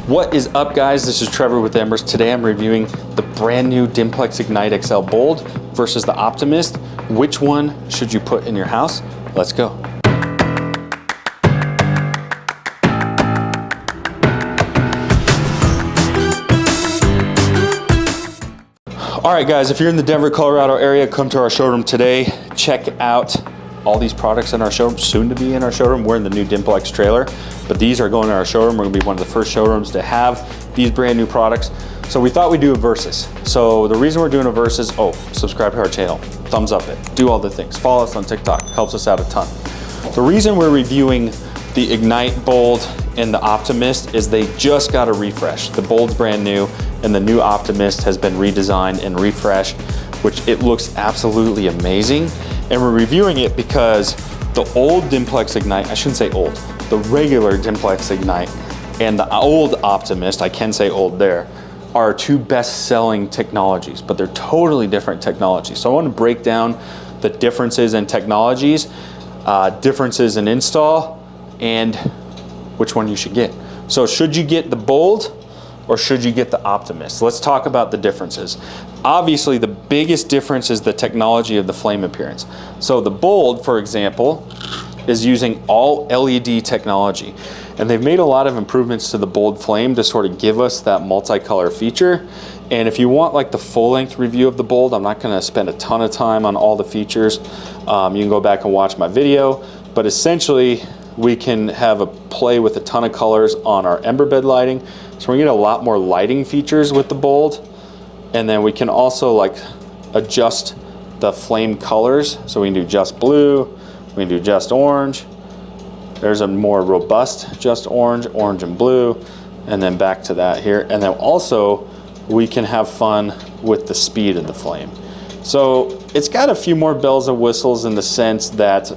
What is up, guys? This is Trevor with Embers. Today I'm reviewing the brand new Dimplex Ignite XL Bold versus the Optimyst. Which one should you put in your house? Let's go. All right, guys, if you're in the Denver, Colorado area, come to our showroom today. Check out all these products in our showroom, soon to be in our showroom. We're in the new Dimplex trailer, but these are going to our showroom. We're gonna be one of the first showrooms to have these brand new products. So we thought we'd do a versus. So the reason we're doing a versus, subscribe to our channel, thumbs up it, do all the things. Follow us on TikTok, helps us out a ton. The reason we're reviewing the Ignite Bold and the Optimyst is they just got a refresh. The Bold's brand new and the new Optimyst has been redesigned and refreshed, which it looks absolutely amazing. And we're reviewing it because the old Dimplex Ignite, I shouldn't say old, the regular Dimplex Ignite and the old Optimyst, I can say old there, are two best-selling technologies, but they're totally different technologies. So I want to break down the differences in technologies, differences in install, and which one you should get. So should you get the Bold or should you get the Optimyst? Let's talk about the differences. Obviously, the biggest difference is the technology of the flame appearance. So the Bold, for example, is using all LED technology. And they've made a lot of improvements to the Bold flame to sort of give us that multicolor feature. And if you want like the full-length review of the Bold, I'm not gonna spend a ton of time on all the features. You can go back and watch my video, but essentially, we can have a play with a ton of colors on our ember bed lighting. So we get a lot more lighting features with the Bold. And then we can also like adjust the flame colors. So we can do just blue, we can do just orange. There's a more robust just orange, orange and blue, and then back to that here. And then also we can have fun with the speed of the flame. So it's got a few more bells and whistles in the sense that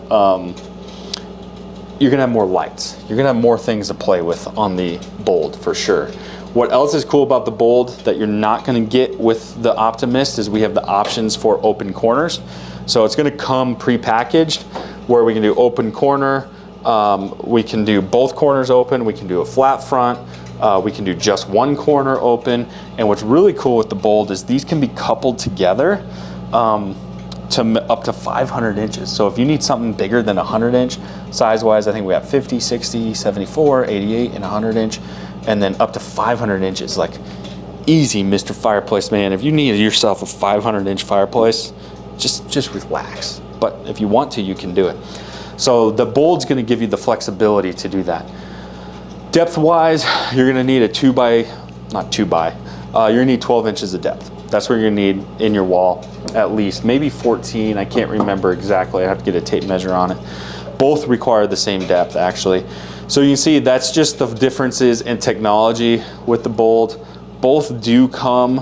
you're gonna have more lights. You're gonna have more things to play with on the Bold for sure. What else is cool about the Bold that you're not gonna get with the Optimyst is we have the options for open corners. So it's gonna come pre-packaged where we can do open corner, we can do both corners open, we can do a flat front, we can do just one corner open. And what's really cool with the Bold is these can be coupled together to up to 500 inches. So if you need something bigger than 100 inch, size-wise, I think we have 50, 60, 74, 88, and 100 inch, and then up to 500 inches. Like, easy, Mr. Fireplace man. If you need yourself a 500 inch fireplace, just relax. But if you want to, you can do it. So the Bold's gonna give you the flexibility to do that. Depth-wise, you're gonna need a you're gonna need 12 inches of depth. That's what you're gonna need in your wall, at least. Maybe 14, I can't remember exactly. I have to get a tape measure on it. Both require the same depth, actually. So you can see that's just the differences in technology with the Bold. Both do come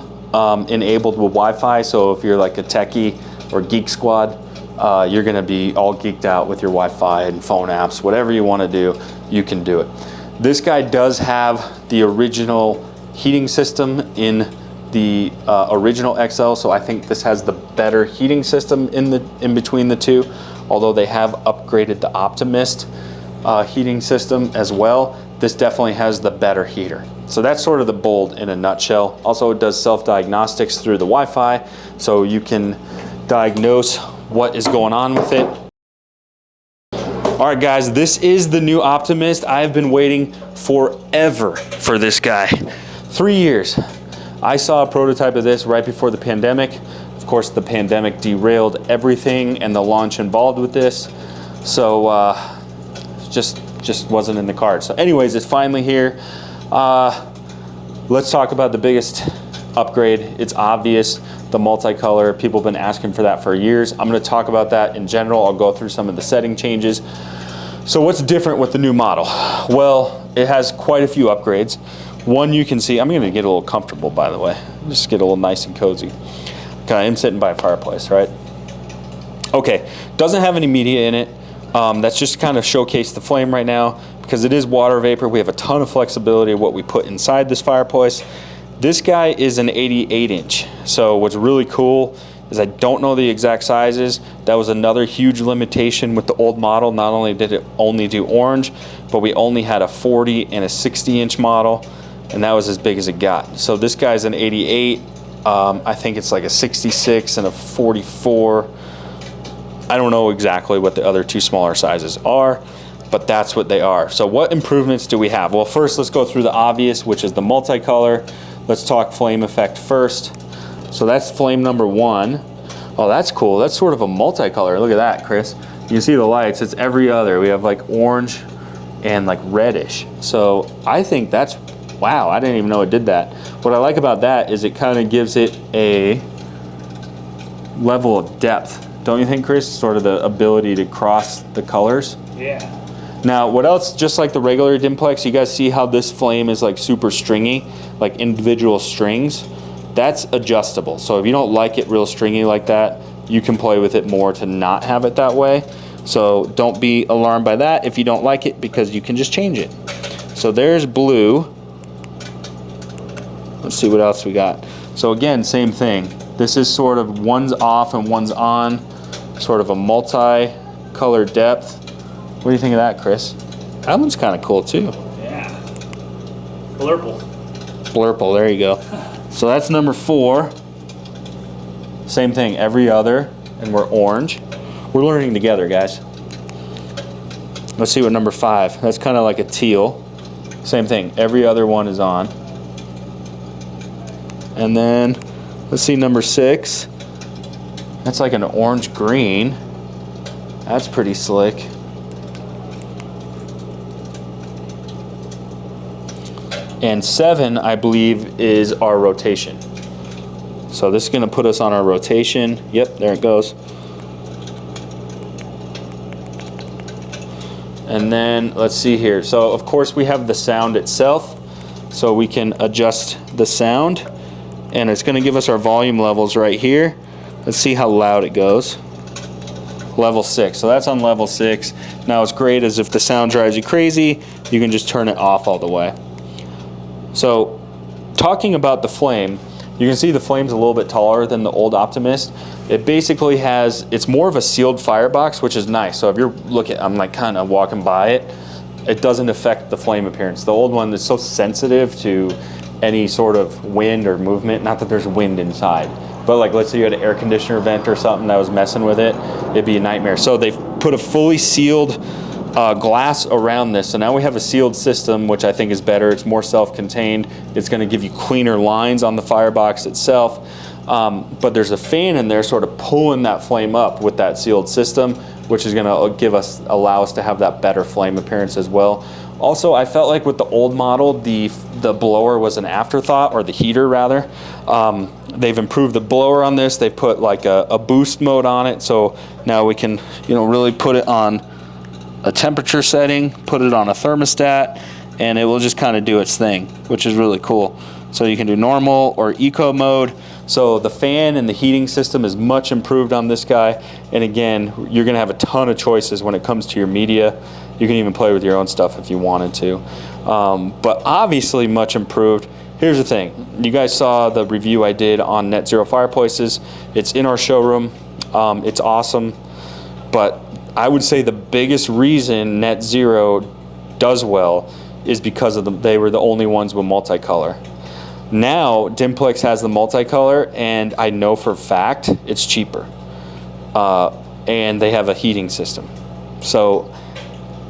enabled with Wi-Fi, so if you're like a techie or geek squad, you're gonna be all geeked out with your Wi-Fi and phone apps. Whatever you wanna do, you can do it. This guy does have the original heating system in the original XL, so I think this has the better heating system in between the two, although they have upgraded the Optimyst heating system as well. This definitely has the better heater. So that's sort of the Bold in a nutshell. Also, it does self-diagnostics through the Wi-Fi, so you can diagnose what is going on with it. All right, guys, this is the new Optimyst. I have been waiting forever for this guy. 3 years. I saw a prototype of this right before the pandemic. Of course, the pandemic derailed everything and the launch involved with this. So just wasn't in the cards. So anyways, it's finally here. Let's talk about the biggest upgrade. It's obvious, the multicolor. People have been asking for that for years. I'm gonna talk about that in general. I'll go through some of the setting changes. So what's different with the new model? Well, it has quite a few upgrades. One, you can see, I'm gonna get a little comfortable, by the way. Just get a little nice and cozy. Okay, I am sitting by a fireplace, right? Okay, doesn't have any media in it. That's just kind of showcase the flame right now. Because it is water vapor, we have a ton of flexibility of what we put inside this fireplace. This guy is an 88 inch. So what's really cool is I don't know the exact sizes. That was another huge limitation with the old model. Not only did it only do orange, but we only had a 40 and a 60 inch model. and that was as big as it got. So this guy's an 88. I think it's like a 66 and a 44. I don't know exactly what the other two smaller sizes are, but that's what they are. So what improvements do we have? Well, first let's go through the obvious, which is the multicolor. Let's talk flame effect first. So that's flame number 1. Oh, that's cool. That's sort of a multicolor. Look at that, Chris. You can see the lights. It's every other. We have like orange and like reddish. So I think that's, wow, I didn't even know it did that. What I like about that is it kind of gives it a level of depth. Don't you think, Chris? Sort of the ability to cross the colors. Yeah. Now, what else, just like the regular Dimplex, you guys see how this flame is like super stringy, like individual strings? That's adjustable. So if you don't like it real stringy like that, you can play with it more to not have it that way. So don't be alarmed by that if you don't like it, because you can just change it. So there's blue. Let's see what else we got. So again, same thing. This is sort of one's off and one's on, sort of a multi-color depth. What do you think of that, Chris? That one's kind of cool too. Yeah. Blurple. Blurple, there you go. So that's number 4. Same thing, every other, and we're orange. We're learning together, guys. Let's see what number 5. That's kind of like a teal. Same thing, every other one is on. And then, let's see number 6. That's like an orange green. That's pretty slick. And 7, I believe, is our rotation. So this is going to put us on our rotation. Yep, there it goes. And then let's see here. So of course we have the sound itself. So we can adjust the sound. And it's going to give us our volume levels right here. Let's see how loud it goes. Level 6. So that's on level 6. Now what's great is if the sound drives you crazy, you can just turn it off all the way. So talking about the flame, you can see the flame's a little bit taller than the old Optimyst. It basically has, it's more of a sealed firebox, which is nice. So if you're looking, I'm like kind of walking by it, it doesn't affect the flame appearance. The old one is so sensitive to any sort of wind or movement. Not that there's wind inside, but like let's say you had an air conditioner vent or something that was messing with it, it'd be a nightmare. So they've put a fully sealed glass around this. So now we have a sealed system, which I think is better. It's more self-contained. It's going to give you cleaner lines on the firebox itself. But there's a fan in there sort of pulling that flame up with that sealed system, which is going to allow us to have that better flame appearance as well. Also, I felt like with the old model, the blower was an afterthought, or the heater rather. They've improved the blower on this. They put like a boost mode on it, so now we can, really put it on a temperature setting, put it on a thermostat, and it will just kind of do its thing, which is really cool. So you can do normal or eco mode. So the fan and the heating system is much improved on this guy. And again, you're gonna have a ton of choices when it comes to your media. You can even play with your own stuff if you wanted to. But obviously much improved. Here's the thing. You guys saw the review I did on Net Zero Fireplaces. It's in our showroom. It's awesome. But I would say the biggest reason Net Zero does well is because they were the only ones with multicolor. Now Dimplex has the multicolor, and I know for a fact it's cheaper, and they have a heating system. So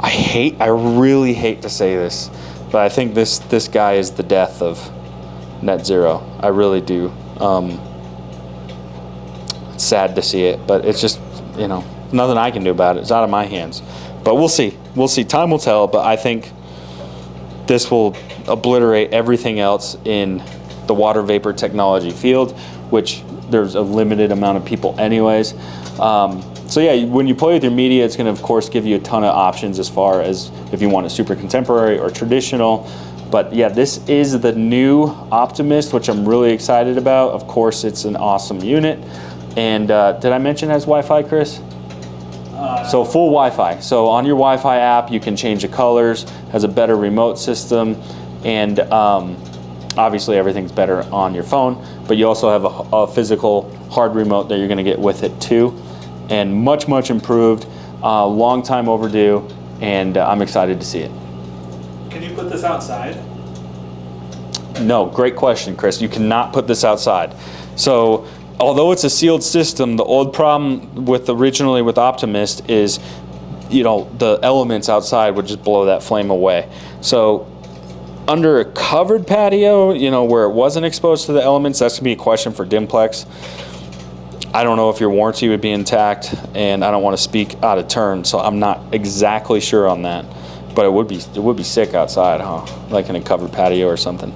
I really hate to say this, but I think this guy is the death of Net Zero. I really do. It's sad to see it, but it's just, nothing I can do about it. It's out of my hands. But we'll see. We'll see. Time will tell, but I think this will obliterate everything else in the water vapor technology field, which there's a limited amount of people anyways. So yeah, when you play with your media, it's going to of course give you a ton of options as far as if you want a super contemporary or traditional. But yeah, this is the new Optimyst, which I'm really excited about. Of course, it's an awesome unit. And did I mention it has Wi-Fi, Chris? So full Wi-Fi. So on your Wi-Fi app, you can change the colors, has a better remote system, and obviously everything's better on your phone, but you also have a physical hard remote that you're gonna get with it too. And much, much improved, long time overdue, and I'm excited to see it. Can you put this outside? No, great question, Chris. You cannot put this outside. So although it's a sealed system, the old problem with originally with Optimyst is, you know, the elements outside would just blow that flame away. So under a covered patio, you know, where it wasn't exposed to the elements, that's gonna be a question for Dimplex. I don't know if your warranty would be intact, and I don't want to speak out of turn, so I'm not exactly sure on that. But it would be sick outside, huh? Like in a covered patio or something.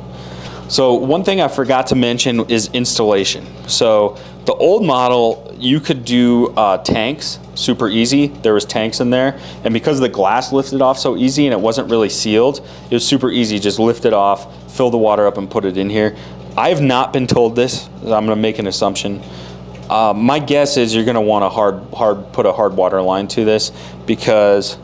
So one thing I forgot to mention is installation. So the old model, you could do tanks super easy. There was tanks in there, and because the glass lifted off so easy and it wasn't really sealed, it was super easy. Just lift it off, fill the water up, and put it in here. I have not been told this. I'm gonna make an assumption. My guess is you're gonna want to put a hard water line to this, because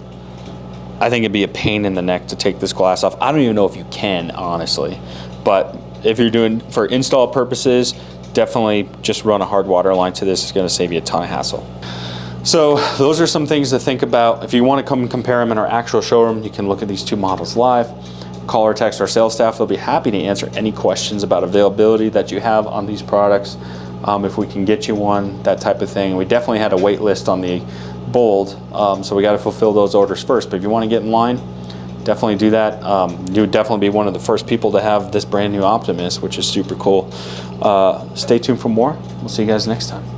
I think it'd be a pain in the neck to take this glass off. I don't even know if you can, honestly. But if you're doing for install purposes, definitely just run a hard water line to this. It's gonna save you a ton of hassle. So those are some things to think about. If you want to come and compare them in our actual showroom, you can look at these two models live. Call or text our sales staff. They'll be happy to answer any questions about availability that you have on these products. If we can get you one, that type of thing. We definitely had a wait list on the Bold, so we got to fulfill those orders first. But if you want to get in line, definitely do that. You would definitely be one of the first people to have this brand new Optimyst, which is super cool. Stay tuned for more. We'll see you guys next time.